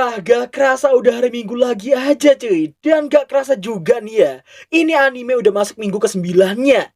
Gak kerasa udah hari Minggu lagi aja cuy. Dan gak kerasa juga nih ya, ini anime udah masuk minggu ke-9-nya.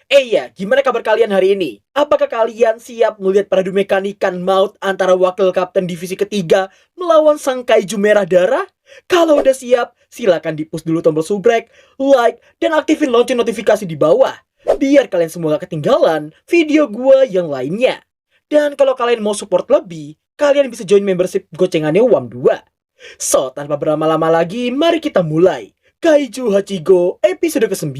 Ya, gimana kabar kalian hari ini? Apakah kalian siap melihat peradu mekanikan maut antara wakil kapten divisi ketiga melawan sang kaiju merah darah? Kalau udah siap, silakan di-push dulu tombol subrek, like, dan aktifin lonceng notifikasi di bawah. Biar kalian semua gak ketinggalan video gua yang lainnya. Dan kalau kalian mau support lebih, kalian bisa join membership gocengannya WAM2. So, tanpa berlama-lama lagi, mari kita mulai Kaiju Hachigo episode ke-9.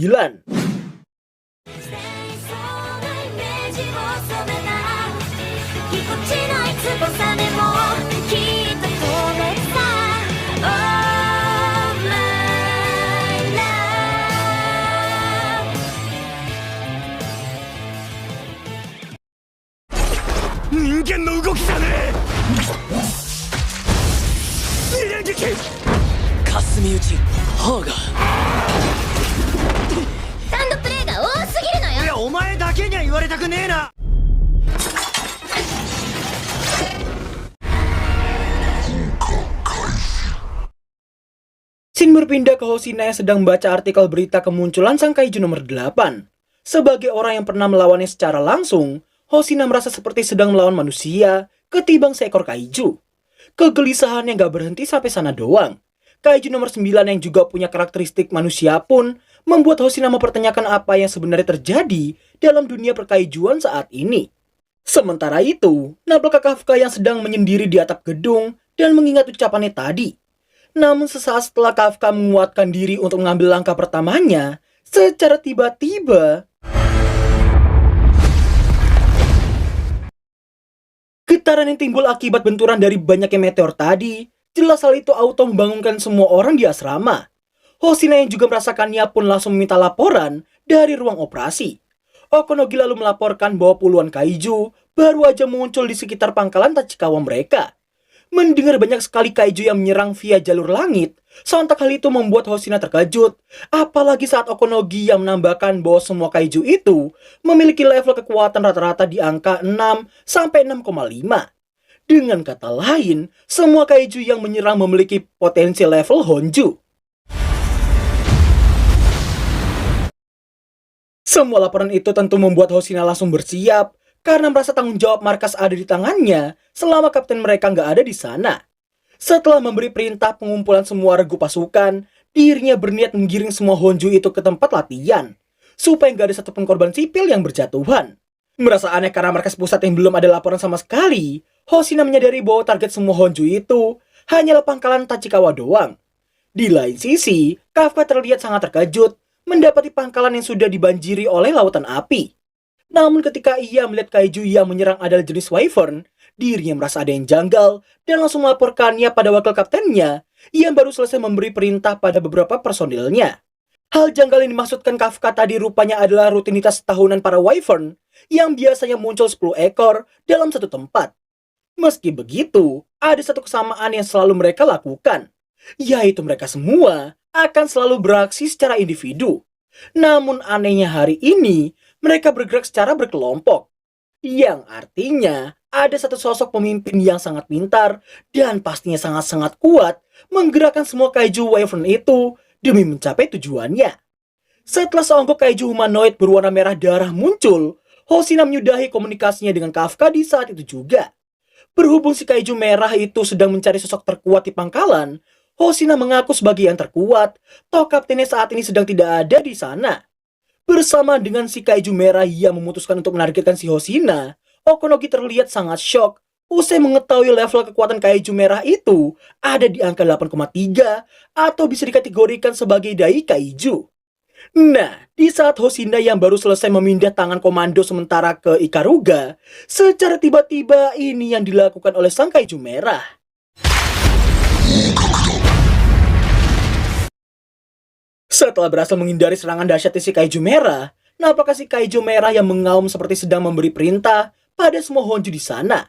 Shin berpindah ke Hoshina yang sedang membaca artikel berita kemunculan sang kaiju nomor 8. Sebagai orang yang pernah melawannya secara langsung, Hoshina merasa seperti sedang melawan manusia ketimbang seekor kaiju. Kegelisahan yang gak berhenti sampai sana doang. Kaiju nomor 9 yang juga punya karakteristik manusia pun membuat Hoshina mempertanyakan apa yang sebenarnya terjadi dalam dunia perkaijuan saat ini. Sementara itu, Nablaka Kafka yang sedang menyendiri di atap gedung dan mengingat ucapannya tadi. Namun sesaat setelah Kafka menguatkan diri untuk mengambil langkah pertamanya, secara tiba-tiba getaran yang timbul akibat benturan dari banyaknya meteor tadi, jelas hal itu auto membangunkan semua orang di asrama. Hoshina yang juga merasakannya pun langsung meminta laporan dari ruang operasi. Okonogi lalu melaporkan bahwa puluhan kaiju baru aja muncul di sekitar pangkalan Tachikawa mereka. Mendengar banyak sekali kaiju yang menyerang via jalur langit, sontak hal itu membuat Hoshina terkejut. Apalagi saat Okonogi yang menambahkan bahwa semua kaiju itu memiliki level kekuatan rata-rata di angka 6 sampai 6,5. Dengan kata lain, semua kaiju yang menyerang memiliki potensi level Honju. Semua laporan itu tentu membuat Hoshina langsung bersiap, karena merasa tanggung jawab markas ada di tangannya selama kapten mereka nggak ada di sana. Setelah memberi perintah pengumpulan semua regu pasukan, dirinya berniat menggiring semua Honju itu ke tempat latihan, supaya nggak ada satupun korban sipil yang berjatuhan. Merasa aneh karena markas pusat yang belum ada laporan sama sekali, Hoshina menyadari bahwa target semua Honju itu hanyalah pangkalan Tachikawa doang. Di lain sisi, Kafka terlihat sangat terkejut mendapati pangkalan yang sudah dibanjiri oleh lautan api. Namun ketika ia melihat kaiju yang menyerang adalah jenis Wyvern, dirinya merasa ada yang janggal dan langsung melaporkannya pada wakil kaptennya yang baru selesai memberi perintah pada beberapa personilnya. Hal janggal yang dimaksudkan Kafka tadi rupanya adalah rutinitas tahunan para Wyvern yang biasanya muncul 10 ekor dalam satu tempat. Meski begitu, ada satu kesamaan yang selalu mereka lakukan, yaitu mereka semua akan selalu beraksi secara individu. Namun anehnya hari ini, mereka bergerak secara berkelompok. Yang artinya, ada satu sosok pemimpin yang sangat pintar dan pastinya sangat-sangat kuat menggerakkan semua kaiju Wyvern itu demi mencapai tujuannya. Setelah seonggok kaiju humanoid berwarna merah darah muncul, Hoshina menyudahi komunikasinya dengan Kafka di saat itu juga. Berhubung si kaiju merah itu sedang mencari sosok terkuat di pangkalan, Hoshina mengaku sebagai yang terkuat, toh kaptennya saat ini sedang tidak ada di sana. Bersama dengan si kaiju merah yang memutuskan untuk menargetkan si Hoshina, Okonogi terlihat sangat shock usai mengetahui level kekuatan kaiju merah itu ada di angka 8,3 atau bisa dikategorikan sebagai Dai Kaiju. Nah, di saat Hoshina yang baru selesai memindah tangan komando sementara ke Ikaruga, secara tiba-tiba ini yang dilakukan oleh sang kaiju merah. Setelah berhasil menghindari serangan dahsyat si kaiju merah, nampaknya si kaiju merah yang mengaum seperti sedang memberi perintah pada semua Honju di sana.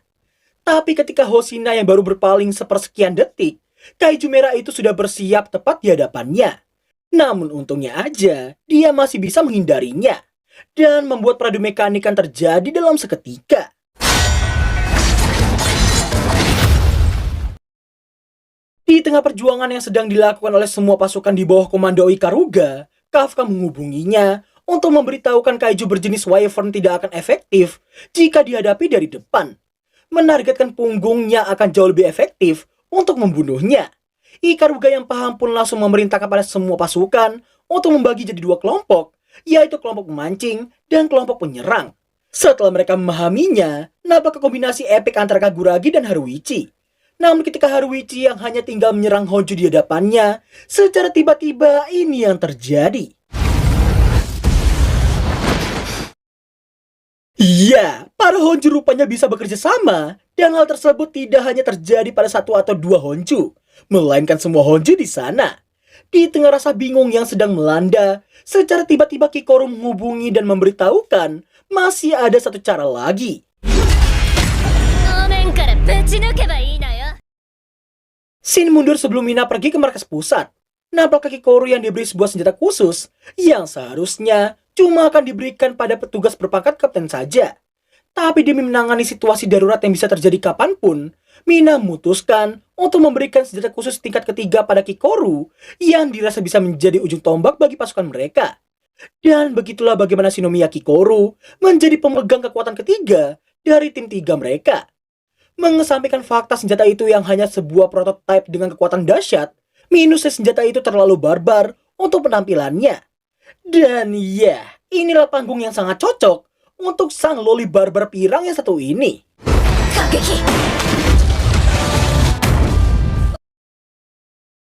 Tapi ketika Hoshina yang baru berpaling sepersekian detik, kaiju merah itu sudah bersiap tepat di hadapannya. Namun untungnya aja, dia masih bisa menghindarinya dan membuat peradu mekanikan terjadi dalam seketika. Di tengah perjuangan yang sedang dilakukan oleh semua pasukan di bawah komando Ikaruga, Kafka menghubunginya untuk memberitahukan kaiju berjenis Wyvern tidak akan efektif jika dihadapi dari depan. Menargetkan punggungnya akan jauh lebih efektif untuk membunuhnya. Ikaruga yang paham pun langsung memerintahkan pada semua pasukan untuk membagi jadi dua kelompok, yaitu kelompok memancing dan kelompok penyerang. Setelah mereka memahaminya, nampak kombinasi epik antara Kaguragi dan Haruichi. Namun ketika Haruichi yang hanya tinggal menyerang Honju di hadapannya, secara tiba-tiba ini yang terjadi. Iya, para Honju rupanya bisa bekerja sama, dan hal tersebut tidak hanya terjadi pada satu atau dua Honju, melainkan semua Honju di sana. Di tengah rasa bingung yang sedang melanda, secara tiba-tiba Kikoru menghubungi dan memberitahukan masih ada satu cara lagi. Shin mundur sebelum Mina pergi ke markas pusat. Nampak Kikoru yang diberi sebuah senjata khusus yang seharusnya cuma akan diberikan pada petugas berpangkat kapten saja. Tapi demi menangani situasi darurat yang bisa terjadi kapanpun, Mina memutuskan untuk memberikan senjata khusus tingkat ketiga pada Kikoru yang dirasa bisa menjadi ujung tombak bagi pasukan mereka. Dan begitulah bagaimana Shinomiya Kikoru menjadi pemegang kekuatan ketiga dari tim tiga mereka. Mengesampingkan fakta senjata itu yang hanya sebuah prototipe dengan kekuatan dahsyat, minusnya senjata itu terlalu barbar untuk penampilannya. Dan ya, inilah panggung yang sangat cocok untuk sang loli barbar pirang yang satu ini.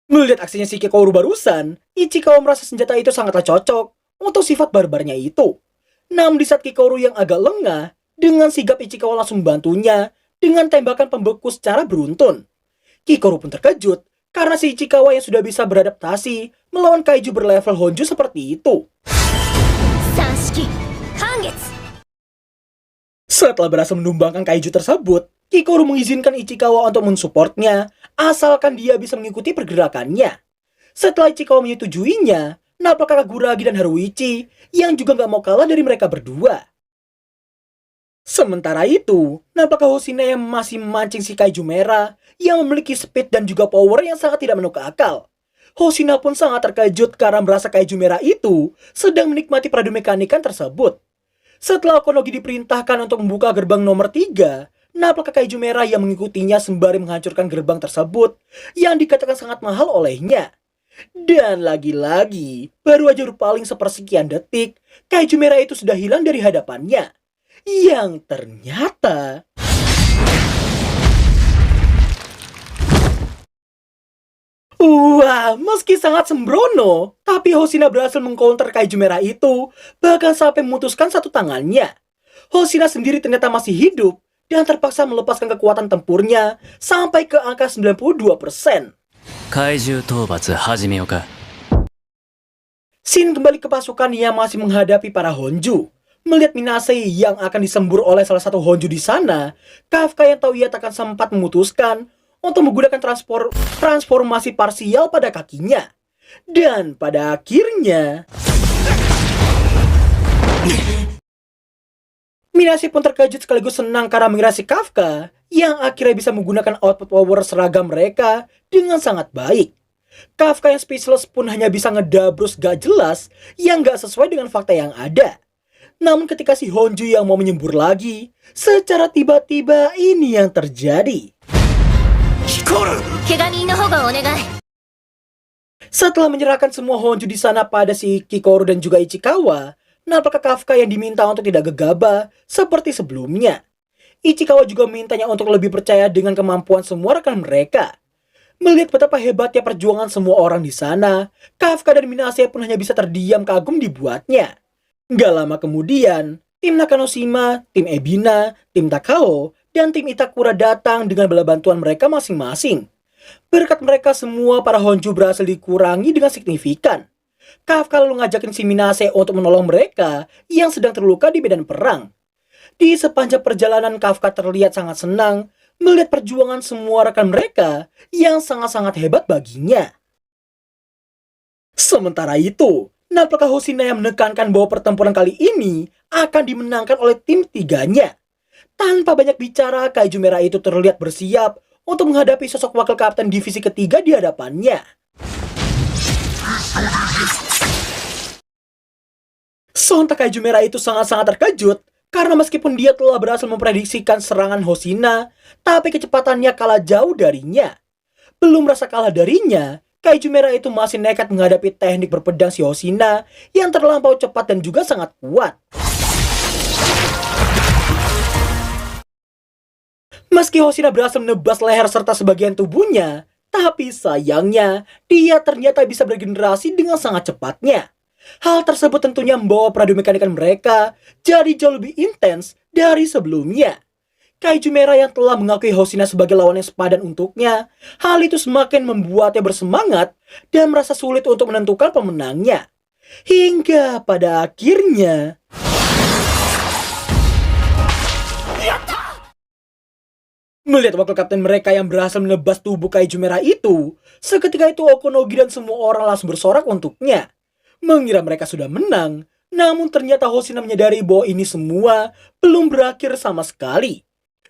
Melihat aksinya si Kikoru barusan, Ichikawa merasa senjata itu sangatlah cocok untuk sifat barbarnya itu. Namun di saat Kikoru yang agak lengah, dengan sigap Ichikawa langsung membantunya dengan tembakan pembeku secara beruntun. Kikoru pun terkejut karena si Ichikawa yang sudah bisa beradaptasi melawan kaiju berlevel Honju seperti itu. Setelah berhasil menumbangkan kaiju tersebut, Kikoru mengizinkan Ichikawa untuk mensupportnya asalkan dia bisa mengikuti pergerakannya. Setelah Ichikawa menyetujuinya, nampak Kaguragi dan Haruichi yang juga gak mau kalah dari mereka berdua. Sementara itu, nampak Hoshina yang masih memancing si kaiju merah yang memiliki speed dan juga power yang sangat tidak masuk akal. Hoshina pun sangat terkejut karena merasa kaiju merah itu sedang menikmati peradu mekanikan tersebut. Setelah Okonogi diperintahkan untuk membuka gerbang nomor 3, nampak kaiju merah yang mengikutinya sembari menghancurkan gerbang tersebut yang dikatakan sangat mahal olehnya. Dan lagi-lagi, baru aja berpaling sepersekian detik, kaiju merah itu sudah hilang dari hadapannya. Yang ternyata wah, meski sangat sembrono, tapi Hoshina berhasil mengcounter kaiju merah itu, bahkan sampai memutuskan satu tangannya. Hoshina sendiri ternyata masih hidup, dan terpaksa melepaskan kekuatan tempurnya sampai ke angka 92%. Shin kembali ke pasukan yang masih menghadapi para Honju. Melihat Minase yang akan disembur oleh salah satu Honju di sana, Kafka yang tahu ia takkan sempat memutuskan untuk menggunakan transformasi parsial pada kakinya. Dan pada akhirnya, Minase pun terkejut sekaligus senang karena mengira si Kafka yang akhirnya bisa menggunakan output power seragam mereka dengan sangat baik. Kafka yang speechless pun hanya bisa ngedabrus gak jelas yang gak sesuai dengan fakta yang ada. Namun ketika si Honju yang mau menyembur lagi, secara tiba-tiba ini yang terjadi. Setelah menyerahkan semua Honju di sana pada si Kikoru dan juga Ichikawa, nampak Kafka yang diminta untuk tidak gegabah seperti sebelumnya. Ichikawa juga memintanya untuk lebih percaya dengan kemampuan semua rekan mereka. Melihat betapa hebatnya perjuangan semua orang di sana, Kafka dan Minase pun hanya bisa terdiam kagum dibuatnya. Gak lama kemudian, tim Nakanoshima, tim Ebina, tim Takao, dan tim Itakura datang dengan bala bantuan mereka masing-masing. Berkat mereka semua, para Honju berhasil dikurangi dengan signifikan. Kafka lalu ngajakin si Minase untuk menolong mereka yang sedang terluka di medan perang. Di sepanjang perjalanan, Kafka terlihat sangat senang melihat perjuangan semua rekan mereka yang sangat-sangat hebat baginya. Sementara itu, nampaknya Hoshina yang menekankan bahwa pertempuran kali ini akan dimenangkan oleh tim tiganya. Tanpa banyak bicara, kaiju merah itu terlihat bersiap untuk menghadapi sosok wakil kapten divisi ketiga di hadapannya. Sontak Kaiju Merah itu sangat-sangat terkejut karena meskipun dia telah berhasil memprediksikan serangan Hoshina, tapi kecepatannya kalah jauh darinya. Belum merasa kalah darinya, Kaiju Merah itu masih nekat menghadapi teknik berpedang si Hoshina yang terlampau cepat dan juga sangat kuat. Meski Hoshina berhasil menebas leher serta sebagian tubuhnya, tapi sayangnya dia ternyata bisa bergenerasi dengan sangat cepatnya. Hal tersebut tentunya membawa pradumekanikan mereka jadi jauh lebih intens dari sebelumnya. Kaiju Merah yang telah mengakui Hoshina sebagai lawan yang sepadan untuknya, hal itu semakin membuatnya bersemangat dan merasa sulit untuk menentukan pemenangnya. Hingga pada akhirnya, melihat wakil kapten mereka yang berhasil menebas tubuh Kaiju Merah itu, seketika itu Okonogi dan semua orang langsung bersorak untuknya. Mengira mereka sudah menang, namun ternyata Hoshina menyadari bahwa ini semua belum berakhir sama sekali.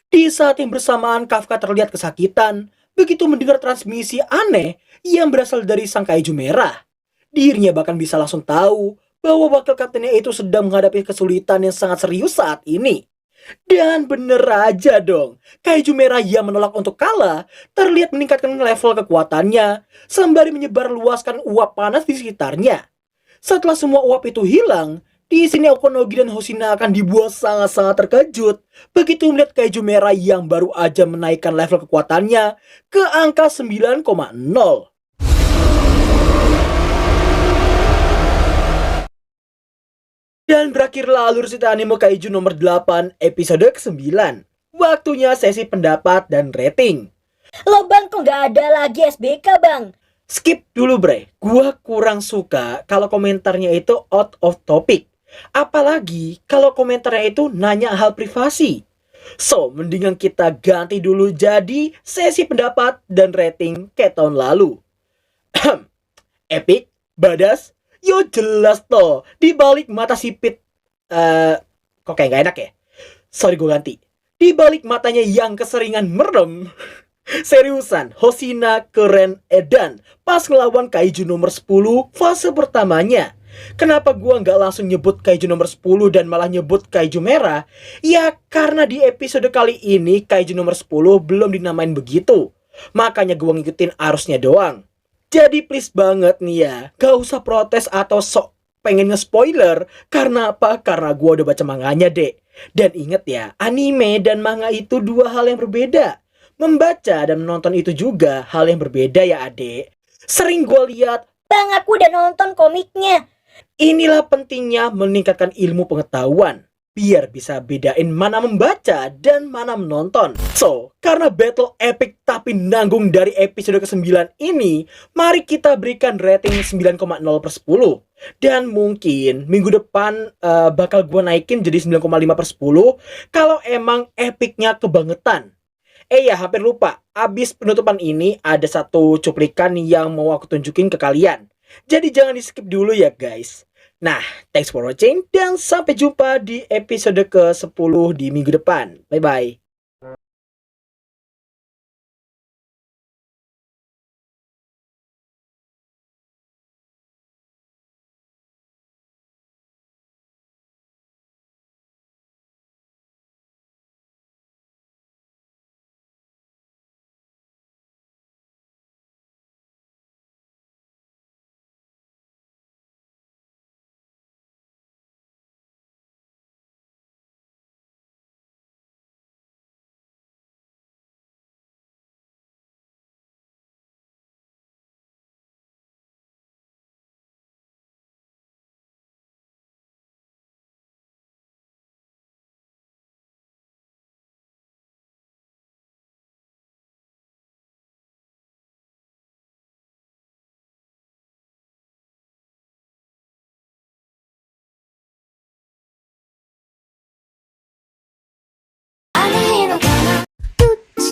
Di saat yang bersamaan Kafka terlihat kesakitan, begitu mendengar transmisi aneh yang berasal dari sang Kaiju Merah. Dirinya bahkan bisa langsung tahu bahwa wakil kaptennya itu sedang menghadapi kesulitan yang sangat serius saat ini. Dan bener aja dong, Kaiju Merah yang menolak untuk kalah terlihat meningkatkan level kekuatannya sembari menyebarluaskan uap panas di sekitarnya. Setelah semua uap itu hilang, di sini Okonogi dan Hoshina akan dibuat sangat-sangat terkejut begitu melihat Kaiju Merah yang baru aja menaikkan level kekuatannya ke angka 9,0. Dan berakhirlah alur cerita anime Kaiju nomor 8 episode ke-9. Waktunya sesi pendapat dan rating. Loh bang, kok nggak ada lagi SBK bang? Skip dulu bre, gua kurang suka kalau komentarnya itu out of topic. Apalagi kalau komentarnya itu nanya hal privasi. So, mendingan kita ganti dulu jadi sesi pendapat dan rating kayak tahun lalu. Epic, badas, yo jelas toh, di balik mata sipit. Kok kayak gak enak ya? Sorry gue ganti. Di balik matanya yang keseringan merem. Seriusan, Hoshina keren edan pas ngelawan Kaiju nomor 10 fase pertamanya. Kenapa gua nggak langsung nyebut Kaiju nomor 10 dan malah nyebut Kaiju Merah? Ya karena di episode kali ini Kaiju nomor 10 belum dinamain begitu. Makanya gua ngikutin arusnya doang. Jadi please banget nih ya, gak usah protes atau sok pengen nge-spoiler. Karena apa? Karena gua udah baca manganya dek. Dan inget ya, anime dan manga itu dua hal yang berbeda. Membaca dan menonton itu juga hal yang berbeda ya adek. Sering gue lihat, Bang, aku udah nonton komiknya. inilah pentingnya meningkatkan ilmu pengetahuan. Biar bisa bedain mana membaca dan mana menonton. So, karena battle epic tapi nanggung dari episode ke-9 ini, mari kita berikan rating 9,0 per 10. Dan mungkin minggu depan bakal gue naikin jadi 9,5 per 10 kalau emang epicnya kebangetan. Ya hampir lupa, abis penutupan ini ada satu cuplikan yang mau aku tunjukin ke kalian. Jadi jangan di skip dulu ya guys. Nah, thanks for watching dan sampai jumpa di episode ke-10 di minggu depan. Bye-bye.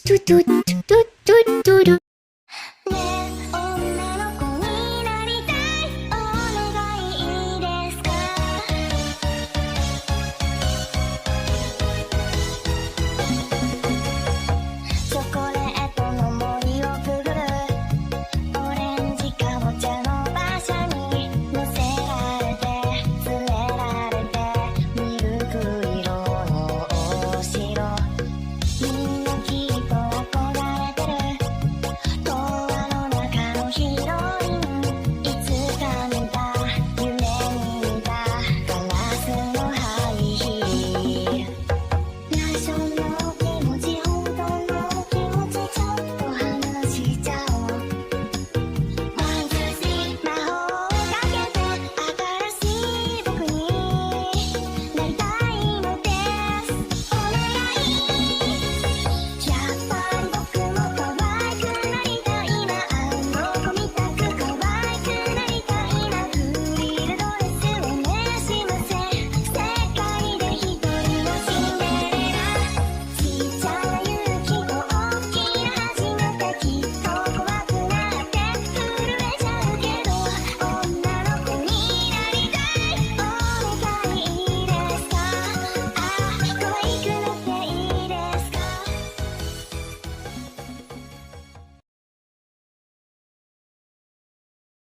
Tut tut tut tut